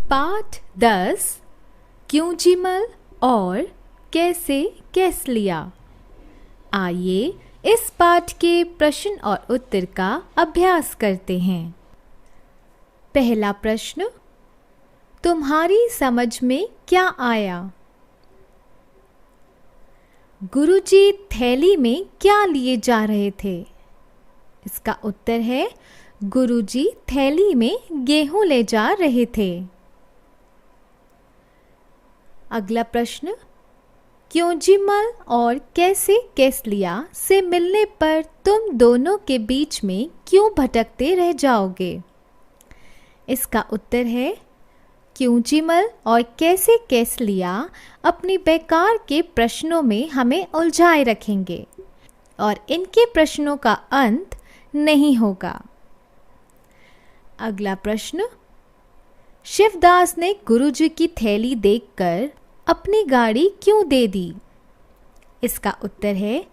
पाठ 10 क्यों जिमल और कैसे कैसलिया। आइए इस पाठ के प्रश्न और उत्तर का अभ्यास करते हैं। पहला प्रश्न, तुम्हारी समझ में क्या आया? गुरुजी थैली में क्या लिए जा रहे थे? इसका उत्तर है गुरुजी थैली में गेहूं ले जा रहे थे। अगला प्रश्न, क्यों जिमल और कैसे कैसलिया से मिलने पर तुम दोनों के बीच में क्यों भटकते रह जाओगे? इसका उत्तर है क्यों जिमल और कैसे कैसलिया अपनी बेकार के प्रश्नों में हमें उलझाए रखेंगे और इनके प्रश्नों का अंत नहीं होगा। अगला प्रश्न, शिवदास ने गुरुजी की थैली देखकर अपनी गाड़ी क्यों दे दी? इसका उत्तर है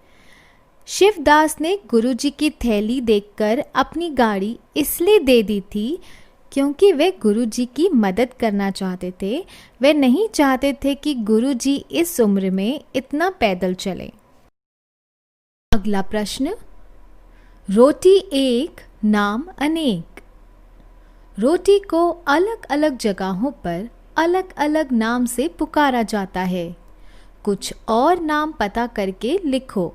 शिवदास ने गुरुजी की थैली देखकर अपनी गाड़ी इसलिए दे दी थी क्योंकि वे गुरुजी की मदद करना चाहते थे। वे नहीं चाहते थे कि गुरुजी इस उम्र में इतना पैदल चले। अगला प्रश्न, रोटी एक नाम अनेक। रोटी को अलग अलग जगहों पर अलग अलग नाम से पुकारा जाता है। कुछ और नाम पता करके लिखो।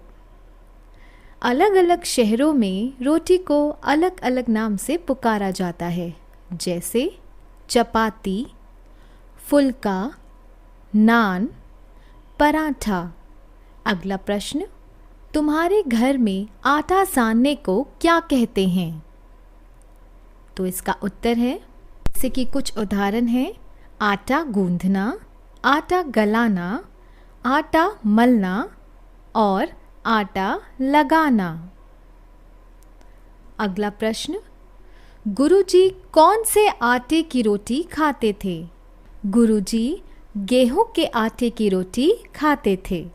अलग अलग शहरों में रोटी को अलग अलग नाम से पुकारा जाता है, जैसे चपाती, फुल्का, नान, पराठा। अगला प्रश्न, तुम्हारे घर में आटा सानने को क्या कहते हैं? तो इसका उत्तर है, जैसे कि कुछ उदाहरण है, आटा गूंदना, आटा गलाना, आटा मलना और आटा लगाना। अगला प्रश्न, गुरुजी कौन से आटे की रोटी खाते थे? गुरुजी गेहूं के आटे की रोटी खाते थे।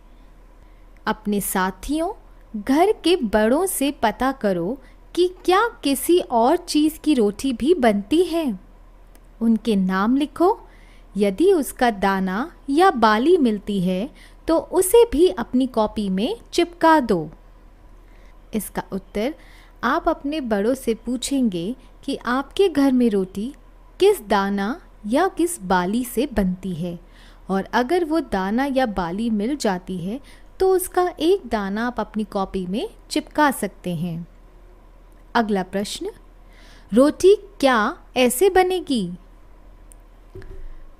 अपने साथियों, घर के बड़ों से पता करो कि क्या किसी और चीज़ की रोटी भी बनती है। उनके नाम लिखो। यदि उसका दाना या बाली मिलती है तो उसे भी अपनी कॉपी में चिपका दो। इसका उत्तर आप अपने बड़ों से पूछेंगे कि आपके घर में रोटी किस दाना या किस बाली से बनती है, और अगर वो दाना या बाली मिल जाती है तो उसका एक दाना आप अपनी कॉपी में चिपका सकते हैं। अगला प्रश्न, रोटी क्या ऐसे बनेगी?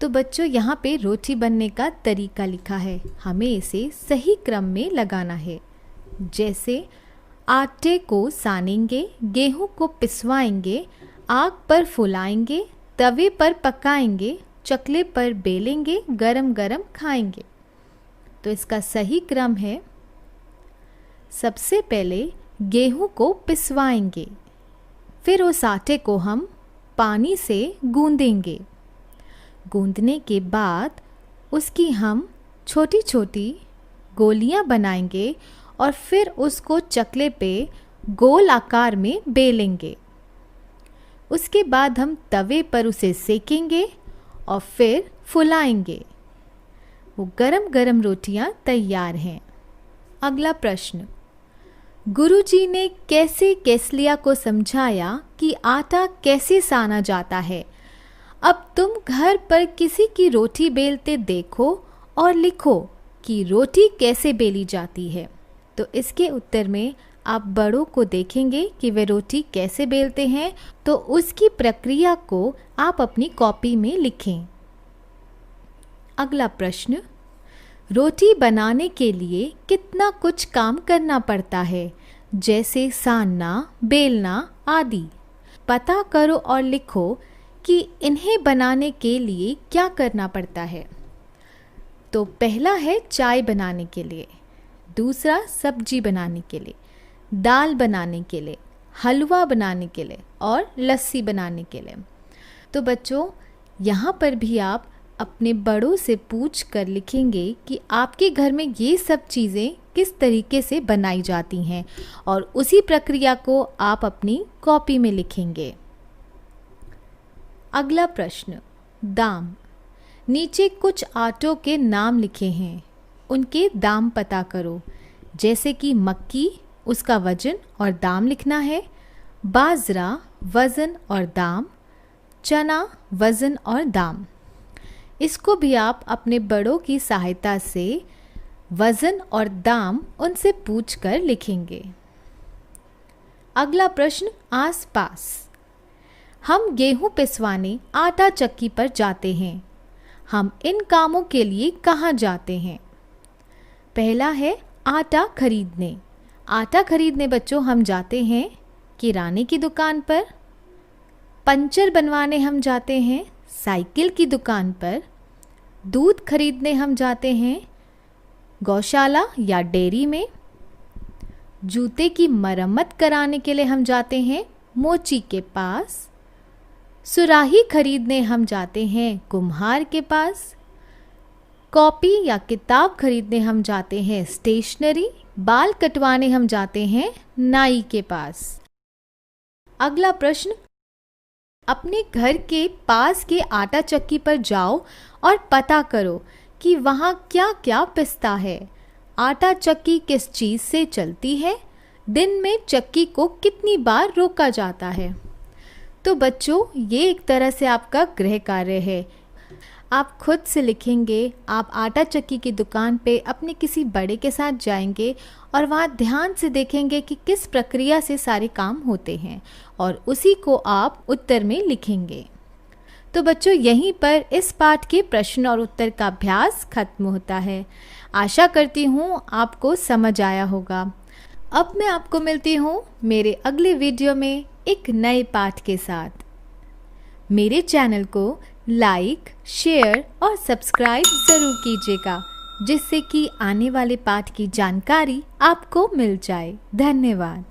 तो बच्चों, यहाँ पे रोटी बनने का तरीका लिखा है। हमें इसे सही क्रम में लगाना है। जैसे आटे को सानेंगे, गेहूं को पिसवाएंगे, आग पर फुलाएंगे, तवे पर पकाएंगे, चकले पर बेलेंगे, गरम गरम खाएंगे। तो इसका सही क्रम है, सबसे पहले गेहूं को पिसवाएंगे, फिर उस आटे को हम पानी से गूंदेंगे। गूंदने के बाद उसकी हम छोटी छोटी गोलियां बनाएंगे और फिर उसको चकले पे गोल आकार में बेलेंगे। उसके बाद हम तवे पर उसे सेकेंगे और फिर फुलाएंगे। वो गरम गरम रोटियां तैयार हैं। अगला प्रश्न, गुरुजी ने कैसे कैसलिया को समझाया कि आटा कैसे साना जाता है? अब तुम घर पर किसी की रोटी बेलते देखो और लिखो कि रोटी कैसे बेली जाती है। तो इसके उत्तर में आप बड़ों को देखेंगे कि वे रोटी कैसे बेलते हैं, तो उसकी प्रक्रिया को आप अपनी कॉपी में लिखें। अगला प्रश्न, रोटी बनाने के लिए कितना कुछ काम करना पड़ता है, जैसे सानना, बेलना आदि। पता करो और लिखो कि इन्हें बनाने के लिए क्या करना पड़ता है। तो पहला है चाय बनाने के लिए, दूसरा सब्जी बनाने के लिए, दाल बनाने के लिए, हलवा बनाने के लिए और लस्सी बनाने के लिए। तो बच्चों, यहाँ पर भी आप अपने बड़ों से पूछ कर लिखेंगे कि आपके घर में ये सब चीज़ें किस तरीके से बनाई जाती हैं, और उसी प्रक्रिया को आप अपनी कॉपी में लिखेंगे। अगला प्रश्न, दाम। नीचे कुछ आटों के नाम लिखे हैं, उनके दाम पता करो। जैसे कि मक्की, उसका वजन और दाम लिखना है। बाजरा, वज़न और दाम। चना, वज़न और दाम। इसको भी आप अपने बड़ों की सहायता से वज़न और दाम उनसे पूछकर लिखेंगे। अगला प्रश्न आस-पास। हम गेहूं पिसवाने आटा चक्की पर जाते हैं। हम इन कामों के लिए कहाँ जाते हैं? पहला है आटा खरीदने। आटा खरीदने बच्चों हम जाते हैं किराने की दुकान पर। पंचर बनवाने हम जाते हैं साइकिल की दुकान पर। दूध खरीदने हम जाते हैं गौशाला या डेयरी में। जूते की मरम्मत कराने के लिए हम जाते हैं मोची के पास। सुराही खरीदने हम जाते हैं कुम्हार के पास। कॉपी या किताब खरीदने हम जाते हैं स्टेशनरी। बाल कटवाने हम जाते हैं नाई के पास। अगला प्रश्न, अपने घर के पास के आटा चक्की पर जाओ और पता करो कि वहाँ क्या क्या पिसता है। आटा चक्की किस चीज़ से चलती है? दिन में चक्की को कितनी बार रोका जाता है? तो बच्चों, ये एक तरह से आपका गृह कार्य है। आप खुद से लिखेंगे। आप आटा चक्की की दुकान पे अपने किसी बड़े के साथ जाएंगे और वहाँ ध्यान से देखेंगे कि किस प्रक्रिया से सारे काम होते हैं और उसी को आप उत्तर में लिखेंगे। तो बच्चों, यहीं पर इस पाठ के प्रश्न और उत्तर का अभ्यास खत्म होता है। आशा करती हूँ आपको समझ आया होगा। अब मैं आपको मिलती हूँ मेरे अगले वीडियो में एक नए पाठ के साथ। मेरे चैनल को लाइक, शेयर और सब्सक्राइब ज़रूर कीजिएगा, जिससे कि आने वाले पाठ की जानकारी आपको मिल जाए। धन्यवाद।